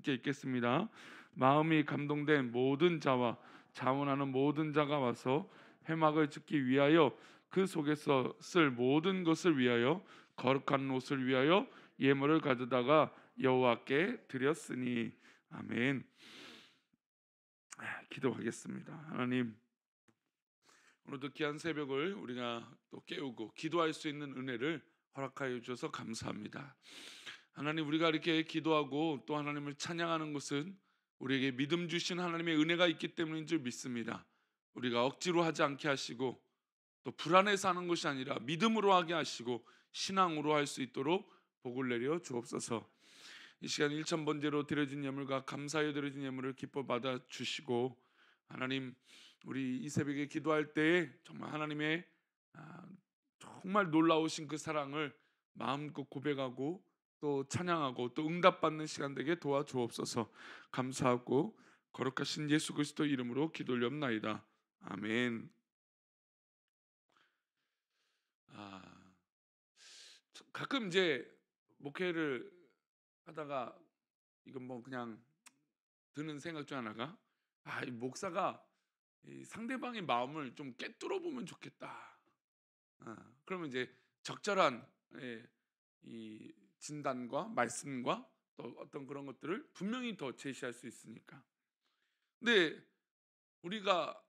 함께 읽겠습니다. 마음이 감동된 모든 자와 자원하는 모든 자가 와서 회막을 짓기 위하여 그 속에서 쓸 모든 것을 위하여 거룩한 옷을 위하여 예물을 가져다가 여호와께 드렸으니. 아멘. 기도하겠습니다. 하나님, 오늘도 귀한 새벽을 우리가 또 깨우고 기도할 수 있는 은혜를 허락하여 주셔서 감사합니다. 하나님, 우리가 이렇게 기도하고 또 하나님을 찬양하는 것은 우리에게 믿음 주신 하나님의 은혜가 있기 때문인 줄 믿습니다. 우리가 억지로 하지 않게 하시고 또 불안해서 하는 것이 아니라 믿음으로 하게 하시고 신앙으로 할 수 있도록 복을 내려 주옵소서. 이 시간 1,000번제로 드려진 예물과 감사하여 드려진 예물을 기뻐 받아 주시고, 하나님, 우리 이 새벽에 기도할 때에 정말 하나님의 정말 놀라우신 그 사랑을 마음껏 고백하고 또 찬양하고 또 응답받는 시간 되게 도와주옵소서. 감사하고 거룩하신 예수 그리스도 이름으로 기도 올렵나이다. 아멘. 가끔 이제 목회를 하다가 이건 뭐 그냥 드는 생각 중 하나가, 이 목사가 이 상대방의 마음을 좀 꿰뚫어 보면 좋겠다. 그러면 이제 적절한 이 진단과 말씀과 또 어떤 그런 것들을 분명히 더 제시할 수 있으니까. 근데 우리가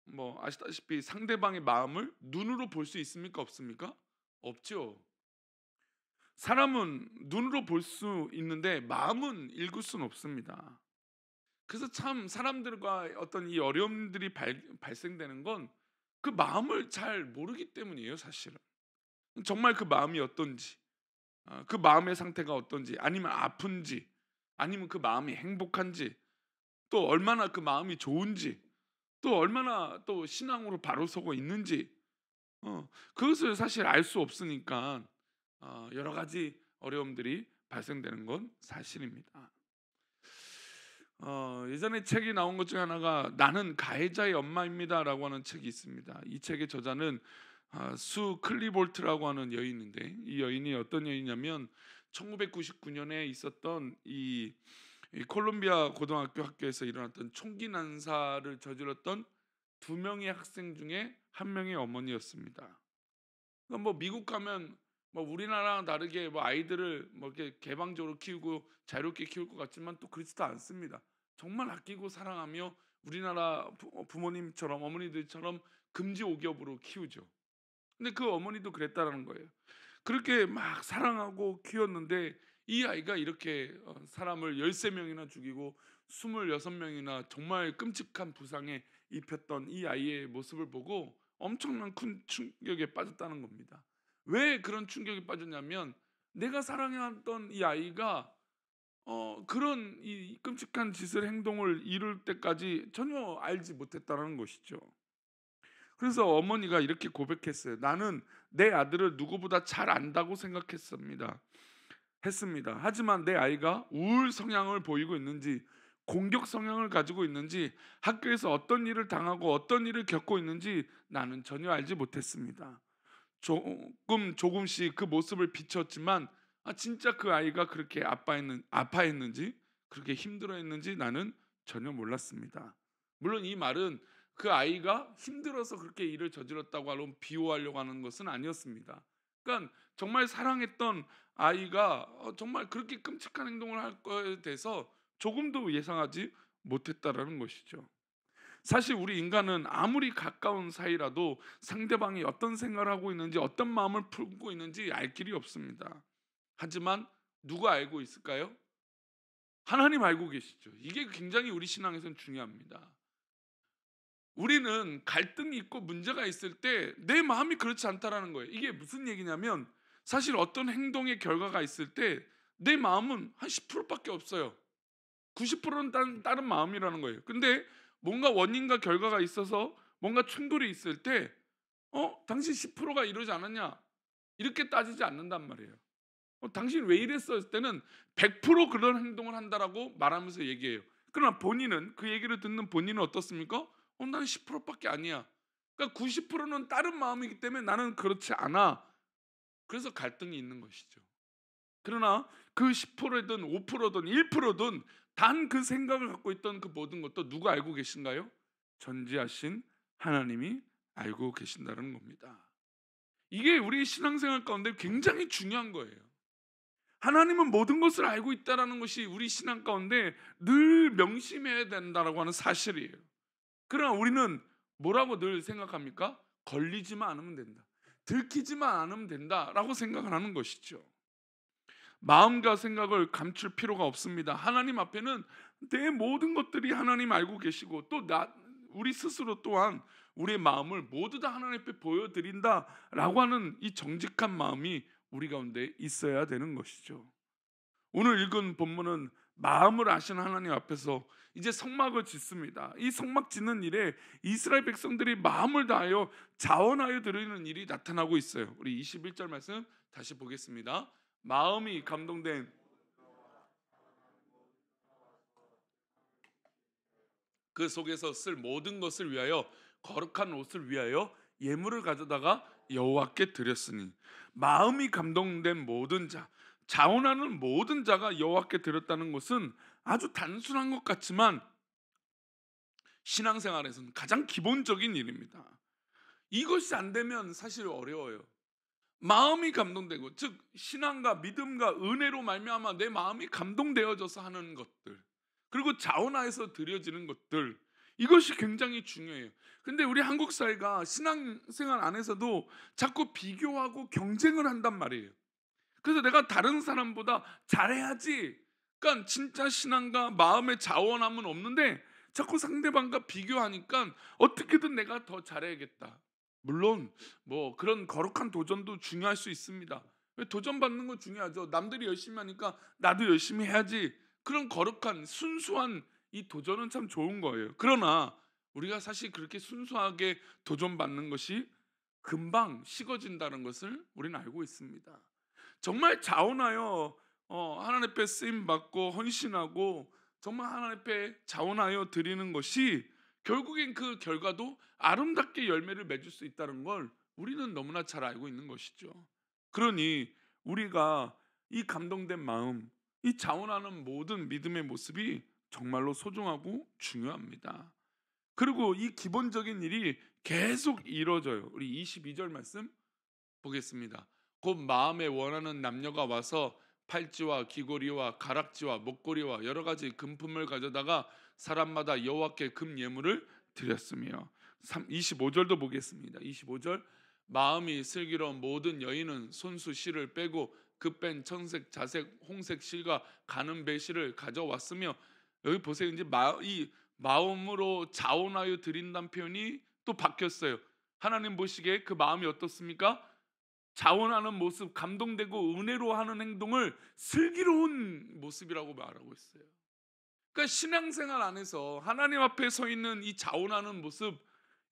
뭐 아시다시피 상대방의 마음을 눈으로 볼 수 있습니까? 없습니까? 없죠. 사람은 눈으로 볼 수 있는데 마음은 읽을 수는 없습니다. 그래서 참 사람들과 어떤 이 어려움들이 발생되는 건 그 마음을 잘 모르기 때문이에요, 사실은. 정말 그 마음이 어떤지, 그 마음의 상태가 어떤지, 아니면 아픈지, 아니면 그 마음이 행복한지, 또 얼마나 그 마음이 좋은지, 또 얼마나 또 신앙으로 바로 서고 있는지, 그것을 사실 알 수 없으니까 여러 가지 어려움들이 발생되는 건 사실입니다. 예전에 책이 나온 것 중에 하나가 나는 가해자의 엄마입니다라고 하는 책이 있습니다. 이 책의 저자는 수 클리볼트라고 하는 여인인데, 이 여인이 어떤 여인이냐면 1999년에 있었던 이 콜롬비아 고등학교 학교에서 일어났던 총기 난사를 저질렀던 두 명의 학생 중에 한 명의 어머니였습니다. 그러니까 뭐 미국 가면 뭐 우리나라랑 다르게 뭐 아이들을 뭐 이렇게 개방적으로 키우고 자유롭게 키울 것 같지만 또 그렇지도 않습니다. 정말 아끼고 사랑하며 우리나라 부모님처럼 어머니들처럼 금지옥엽으로 키우죠. 근데 그 어머니도 그랬다라는 거예요. 그렇게 막 사랑하고 키웠는데 이 아이가 이렇게 사람을 13명이나 죽이고 26명이나 정말 끔찍한 부상에 입혔던 이 아이의 모습을 보고 엄청난 큰 충격에 빠졌다는 겁니다. 왜 그런 충격에 빠졌냐면 내가 사랑했던 이 아이가 그런 이 끔찍한 짓을 행동을 이룰 때까지 전혀 알지 못했다는 것이죠. 그래서 어머니가 이렇게 고백했어요. 나는 내 아들을 누구보다 잘 안다고 생각했습니다. 하지만 내 아이가 우울 성향을 보이고 있는지, 공격 성향을 가지고 있는지, 학교에서 어떤 일을 당하고 어떤 일을 겪고 있는지 나는 전혀 알지 못했습니다. 조금씩 그 모습을 비췄지만 진짜 그 아이가 그렇게 아파했는지 그렇게 힘들어했는지 나는 전혀 몰랐습니다. 물론 이 말은 그 아이가 힘들어서 그렇게 일을 저질렀다고 하려 비호하려고 하는 것은 아니었습니다. 그러니까 정말 사랑했던 아이가 정말 그렇게 끔찍한 행동을 할 거에 대해서 조금도 예상하지 못했다라는 것이죠. 사실 우리 인간은 아무리 가까운 사이라도 상대방이 어떤 생각을 하고 있는지 어떤 마음을 품고 있는지 알 길이 없습니다. 하지만 누가 알고 있을까요? 하나님 알고 계시죠. 이게 굉장히 우리 신앙에서는 중요합니다. 우리는 갈등이 있고 문제가 있을 때 내 마음이 그렇지 않다라는 거예요. 이게 무슨 얘기냐면 사실 어떤 행동의 결과가 있을 때 내 마음은 한 10%밖에 없어요. 90%는 다른 마음이라는 거예요. 근데 뭔가 원인과 결과가 있어서 뭔가 충돌이 있을 때 당신 10%가 이러지 않았냐? 이렇게 따지지 않는단 말이에요. 당신 왜 이랬어? 때는 100% 그런 행동을 한다라고 말하면서 얘기해요. 그러나 본인은 그 얘기를 듣는 본인은 어떻습니까? 나는 10%밖에 아니야. 그러니까 90%는 다른 마음이기 때문에 나는 그렇지 않아. 그래서 갈등이 있는 것이죠. 그러나 그 10%든 5%든 1%든 단 그 생각을 갖고 있던 그 모든 것도 누가 알고 계신가요? 전지하신 하나님이 알고 계신다는 겁니다. 이게 우리 신앙생활 가운데 굉장히 중요한 거예요. 하나님은 모든 것을 알고 있다는 것이 우리 신앙 가운데 늘 명심해야 된다라고 하는 사실이에요. 그러나 우리는 뭐라고 늘 생각합니까? 걸리지만 않으면 된다, 들키지만 않으면 된다라고 생각을 하는 것이죠. 마음과 생각을 감출 필요가 없습니다. 하나님 앞에는 내 모든 것들이 하나님 알고 계시고, 또 우리 스스로 또한 우리의 마음을 모두 다 하나님 앞에 보여드린다라고 하는 이 정직한 마음이 우리 가운데 있어야 되는 것이죠. 오늘 읽은 본문은 마음을 아시는 하나님 앞에서 이제 성막을 짓습니다. 이 성막 짓는 일에 이스라엘 백성들이 마음을 다하여 자원하여 드리는 일이 나타나고 있어요. 우리 21절 말씀 다시 보겠습니다. 마음이 감동된 그 속에서 쓸 모든 것을 위하여, 거룩한 옷을 위하여 예물을 가져다가 여호와께 드렸으니, 마음이 감동된 모든 자, 자원하는 모든 자가 여호와께 드렸다는 것은 아주 단순한 것 같지만 신앙생활에서는 가장 기본적인 일입니다. 이것이 안 되면 사실 어려워요. 마음이 감동되고, 즉 신앙과 믿음과 은혜로 말미암아 내 마음이 감동되어져서 하는 것들, 그리고 자원하여서 드려지는 것들, 이것이 굉장히 중요해요. 근데 우리 한국 사회가 신앙생활 안에서도 자꾸 비교하고 경쟁을 한단 말이에요. 그래서 내가 다른 사람보다 잘해야지, 그러니까 진짜 신앙과 마음의 자원함은 없는데 자꾸 상대방과 비교하니까 어떻게든 내가 더 잘해야겠다. 물론 뭐 그런 거룩한 도전도 중요할 수 있습니다. 도전받는 건 중요하죠. 남들이 열심히 하니까 나도 열심히 해야지. 그런 거룩한 순수한 이 도전은 참 좋은 거예요. 그러나 우리가 사실 그렇게 순수하게 도전받는 것이 금방 식어진다는 것을 우리는 알고 있습니다. 정말 자원하여 하나님 앞에 쓰임 받고 헌신하고 정말 하나님 앞에 자원하여 드리는 것이 결국엔 그 결과도 아름답게 열매를 맺을 수 있다는 걸 우리는 너무나 잘 알고 있는 것이죠. 그러니 우리가 이 감동된 마음, 이 자원하는 모든 믿음의 모습이 정말로 소중하고 중요합니다. 그리고 이 기본적인 일이 계속 이루어져요. 우리 22절 말씀 보겠습니다. 곧 마음에 원하는 남녀가 와서 팔찌와 귀고리와 가락지와 목걸이와 여러 가지 금품을 가져다가 사람마다 여호와께 금 예물을 드렸으며, 25절도 보겠습니다. 25절, 마음이 슬기로운 모든 여인은 손수 실을 빼고 그 뺀 청색, 자색, 홍색 실과 가는 배실을 가져왔으며, 여기 보세요. 이제 이 마음으로 자원하여 드린다는 표현이 또 바뀌었어요. 하나님 보시기에 그 마음이 어떻습니까? 자원하는 모습, 감동되고 은혜로 하는 행동을 슬기로운 모습이라고 말하고 있어요. 그러니까 신앙생활 안에서 하나님 앞에 서 있는 이 자원하는 모습,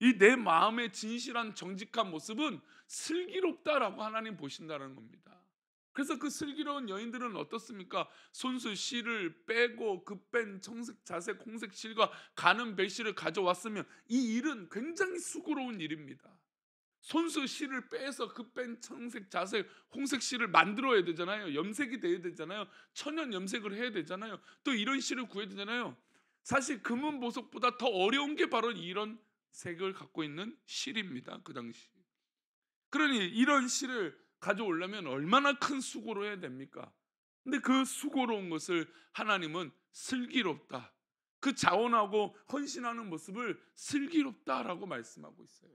이 내 마음의 진실한 정직한 모습은 슬기롭다라고 하나님 보신다는 겁니다. 그래서 그 슬기로운 여인들은 어떻습니까? 손수 실을 빼고 그 뺀 청색, 자색, 홍색 실과 가는 배실을 가져왔으면, 이 일은 굉장히 수고로운 일입니다. 손수 실을 빼서 그 뺀 청색, 자색, 홍색 실을 만들어야 되잖아요. 염색이 돼야 되잖아요. 천연 염색을 해야 되잖아요. 또 이런 실을 구해야 되잖아요. 사실 금은 보석보다 더 어려운 게 바로 이런 색을 갖고 있는 실입니다. 그 당시. 그러니 이런 실을 가져오려면 얼마나 큰 수고를 해야 됩니까? 근데 그 수고로운 것을 하나님은 슬기롭다, 그 자원하고 헌신하는 모습을 슬기롭다라고 말씀하고 있어요.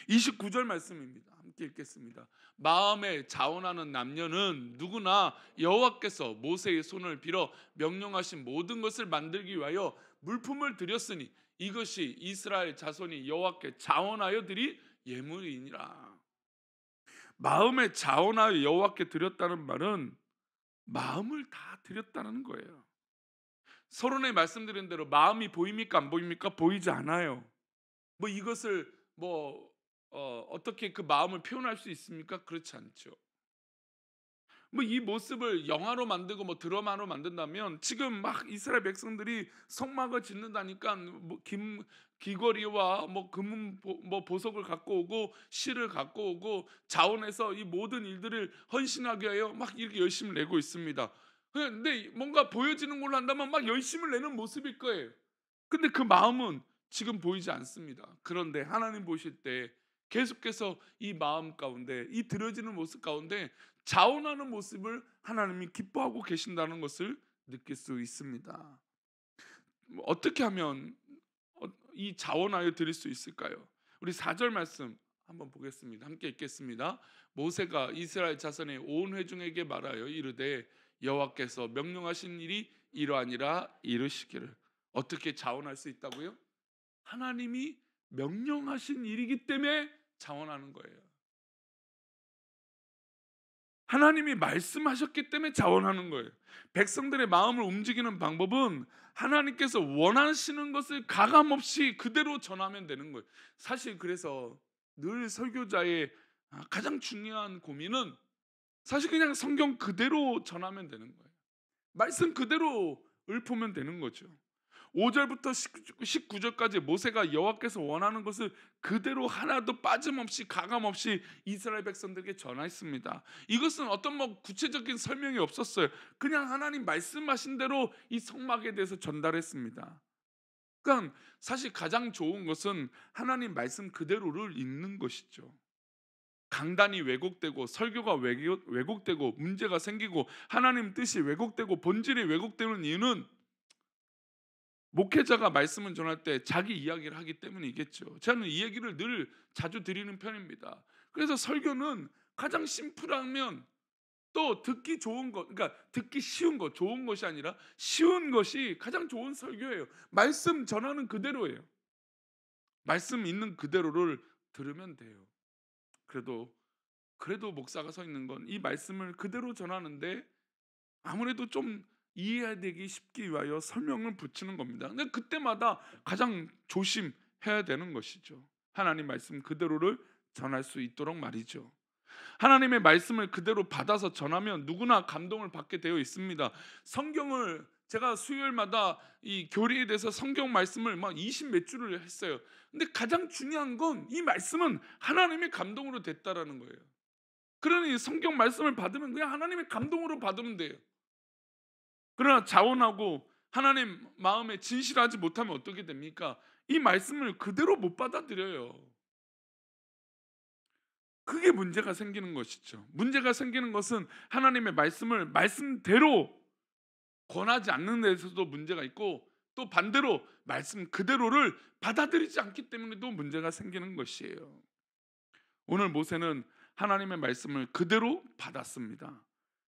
29절 말씀입니다. 함께 읽겠습니다. 마음에 자원하는 남녀는 누구나 여호와께서 모세의 손을 빌어 명령하신 모든 것을 만들기 위하여 물품을 드렸으니 이것이 이스라엘 자손이 여호와께 자원하여 드릴 예물이니라. 마음에 자원하여 여호와께 드렸다는 말은 마음을 다 드렸다는 거예요. 서론에 말씀드린 대로 마음이 보입니까 안 보입니까? 보이지 않아요. 뭐 이것을 어떻게 그 마음을 표현할 수 있습니까? 그렇지 않죠. 뭐 이 모습을 영화로 만들고 뭐 드라마로 만든다면 지금 막 이스라엘 백성들이 성막을 짓는다니까 뭐 귀걸이와 뭐 금 뭐 보석을 갖고 오고 실을 갖고 오고 자원해서 이 모든 일들을 헌신하게 하여 막 이렇게 열심히 내고 있습니다. 근데 뭔가 보여지는 걸로 한다면 막 열심을 내는 모습일 거예요. 근데 그 마음은 지금 보이지 않습니다. 그런데 하나님 보실 때 계속해서 이 마음 가운데, 이 드려지는 모습 가운데 자원하는 모습을 하나님이 기뻐하고 계신다는 것을 느낄 수 있습니다. 어떻게 하면 이 자원하여 드릴 수 있을까요? 우리 4절 말씀 한번 보겠습니다. 함께 읽겠습니다. 모세가 이스라엘 자손의 온 회중에게 말하여 이르되 여호와께서 명령하신 일이 이러하니라 이르시기를. 어떻게 자원할 수 있다고요? 하나님이 명령하신 일이기 때문에 자원하는 거예요. 하나님이 말씀하셨기 때문에 자원하는 거예요. 백성들의 마음을 움직이는 방법은 하나님께서 원하시는 것을 가감없이 그대로 전하면 되는 거예요. 사실 그래서 늘 설교자의 가장 중요한 고민은 사실 그냥 성경 그대로 전하면 되는 거예요. 말씀 그대로 읊으면 되는 거죠. 5절부터 19절까지 모세가 여호와께서 원하는 것을 그대로 하나도 빠짐없이 가감없이 이스라엘 백성들에게 전했습니다. 이것은 어떤 뭐 구체적인 설명이 없었어요. 그냥 하나님 말씀하신 대로 이 성막에 대해서 전달했습니다. 그러니까 사실 가장 좋은 것은 하나님 말씀 그대로를 읽는 것이죠. 강단이 왜곡되고 설교가 왜곡되고 문제가 생기고 하나님 뜻이 왜곡되고 본질이 왜곡되는 이유는 목회자가 말씀을 전할 때 자기 이야기를 하기 때문이겠죠. 저는 이 얘기를 늘 자주 드리는 편입니다. 그래서 설교는 가장 심플하면 또 듣기 좋은 것, 그러니까 듣기 쉬운 것, 좋은 것이 아니라 쉬운 것이 가장 좋은 설교예요. 말씀 전하는 그대로예요. 말씀 있는 그대로를 들으면 돼요. 그래도 목사가 서 있는 건 이 말씀을 그대로 전하는데 아무래도 좀 이해되기 쉽기 위하여 설명을 붙이는 겁니다. 근데 그때마다 가장 조심해야 되는 것이죠. 하나님 말씀 그대로를 전할 수 있도록 말이죠. 하나님의 말씀을 그대로 받아서 전하면 누구나 감동을 받게 되어 있습니다. 성경을 제가 수요일마다 이 교리에 대해서 성경 말씀을 막 20 몇 줄을 했어요. 근데 가장 중요한 건 이 말씀은 하나님의 감동으로 됐다라는 거예요. 그러니 성경 말씀을 받으면 그냥 하나님의 감동으로 받으면 돼요. 그러나 자원하고 하나님 마음에 진실하지 못하면 어떻게 됩니까? 이 말씀을 그대로 못 받아들여요. 그게 문제가 생기는 것이죠. 문제가 생기는 것은 하나님의 말씀을 말씀대로 권하지 않는 데서도 문제가 있고 또 반대로 말씀 그대로를 받아들이지 않기 때문에도 문제가 생기는 것이에요. 오늘 모세는 하나님의 말씀을 그대로 받았습니다.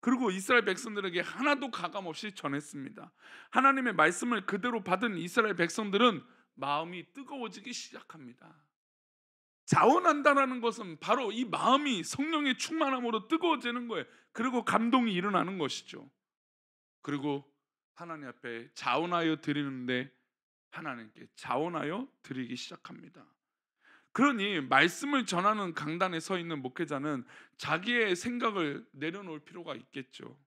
그리고 이스라엘 백성들에게 하나도 가감없이 전했습니다. 하나님의 말씀을 그대로 받은 이스라엘 백성들은 마음이 뜨거워지기 시작합니다. 자원한다라는 것은 바로 이 마음이 성령의 충만함으로 뜨거워지는 거예요. 그리고 감동이 일어나는 것이죠. 그리고 하나님 앞에 자원하여 드리는데 하나님께 자원하여 드리기 시작합니다. 그러니 말씀을 전하는 강단에 서 있는 목회자는 자기의 생각을 내려놓을 필요가 있겠죠.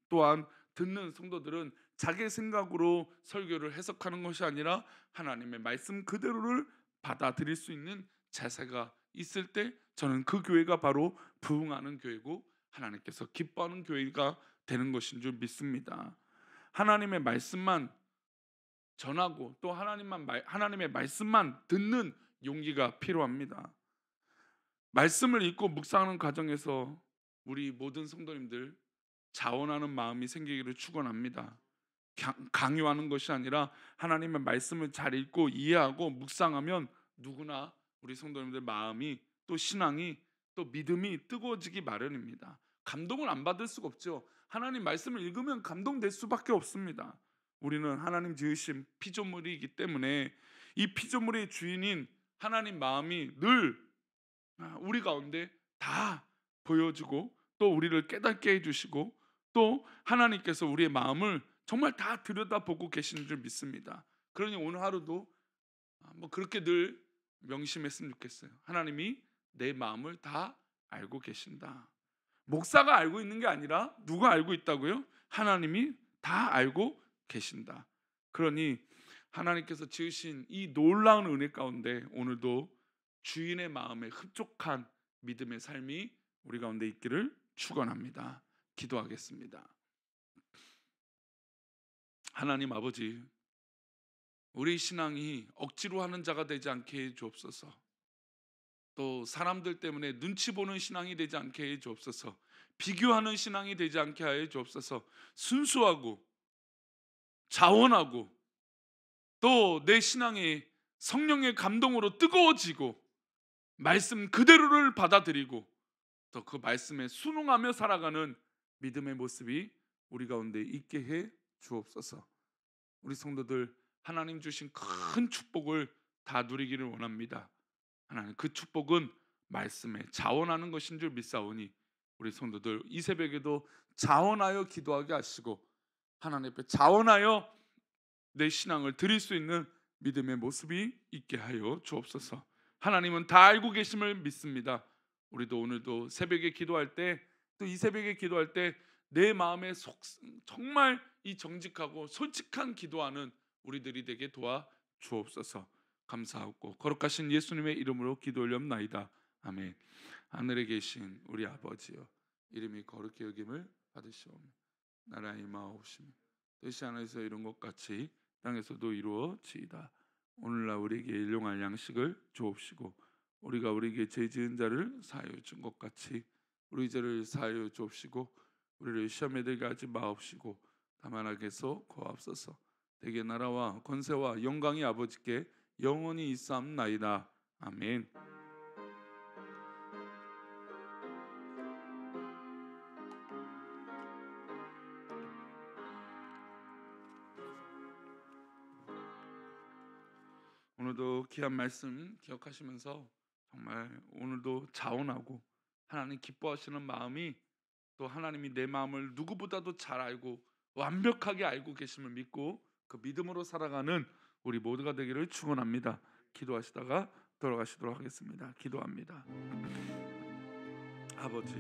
또한 듣는 성도들은 자기의 생각으로 설교를 해석하는 것이 아니라 하나님의 말씀 그대로를 받아들일 수 있는 자세가 있을 때 저는 그 교회가 바로 부흥하는 교회고 하나님께서 기뻐하는 교회가 되는 것인 줄 믿습니다. 하나님의 말씀만 전하고 또 하나님의 말씀만 듣는 용기가 필요합니다. 말씀을 읽고 묵상하는 과정에서 우리 모든 성도님들 자원하는 마음이 생기기를 축원합니다. 강요하는 것이 아니라 하나님의 말씀을 잘 읽고 이해하고 묵상하면 누구나 우리 성도님들 마음이 또 신앙이 또 믿음이 뜨거워지기 마련입니다. 감동을 안 받을 수가 없죠. 하나님 말씀을 읽으면 감동될 수밖에 없습니다. 우리는 하나님 지으신 피조물이기 때문에 이 피조물의 주인인 하나님 마음이 늘 우리 가운데 다 보여주고 또 우리를 깨닫게 해주시고 또 하나님께서 우리의 마음을 정말 다 들여다보고 계시는 줄 믿습니다. 그러니 오늘 하루도 뭐 그렇게 늘 명심했으면 좋겠어요. 하나님이 내 마음을 다 알고 계신다. 목사가 알고 있는 게 아니라 누가 알고 있다고요? 하나님이 다 알고 계신다. 그러니 하나님께서 지으신 이 놀라운 은혜 가운데 오늘도 주인의 마음에 흡족한 믿음의 삶이 우리 가운데 있기를 축원합니다. 기도하겠습니다. 하나님 아버지, 우리 신앙이 억지로 하는 자가 되지 않게 해 주옵소서. 또 사람들 때문에 눈치 보는 신앙이 되지 않게 해 주옵소서. 비교하는 신앙이 되지 않게 하여 주옵소서. 순수하고 자원하고 또 내 신앙이 성령의 감동으로 뜨거워지고 말씀 그대로를 받아들이고 또 그 말씀에 순응하며 살아가는 믿음의 모습이 우리 가운데 있게 해 주옵소서. 우리 성도들 하나님 주신 큰 축복을 다 누리기를 원합니다. 하나님, 그 축복은 말씀에 자원하는 것인 줄 믿사오니 우리 성도들 이 새벽에도 자원하여 기도하게 하시고 하나님 앞에 자원하여 내 신앙을 드릴 수 있는 믿음의 모습이 있게 하여 주옵소서. 하나님은 다 알고 계심을 믿습니다. 우리도 오늘도 새벽에 기도할 때, 또 이 새벽에 기도할 때 내 마음에 정말 이 정직하고 솔직한 기도하는 우리들이 되게 도와 주옵소서. 감사하고 거룩하신 예수님의 이름으로 기도 올렵나이다. 아멘. 하늘에 계신 우리 아버지여, 이름이 거룩히 여김을 받으시오며 나라의 임하옵시며 뜻이 하늘에서 이룬 것 같이 땅에서도 이루어지이다. 오늘날 우리에게 일용할 양식을 주옵시고 우리가 우리에게 죄 지은 자를 사하여 준 것 같이 우리 죄를 사하여 주옵시고 우리를 시험에 들게 하지 마옵시고 다만 악에서 구하옵소서. 대개 나라와 권세와 영광이 아버지께 영원히 있사옵나이다. 아멘. 오늘도 귀한 말씀 기억하시면서 정말 오늘도 자원하고 하나님 기뻐하시는 마음이, 또 하나님이 내 마음을 누구보다도 잘 알고 완벽하게 알고 계심을 믿고 그 믿음으로 살아가는 우리 모두가 되기를 축원합니다. 기도하시다가 돌아가시도록 하겠습니다. 기도합니다. 아버지,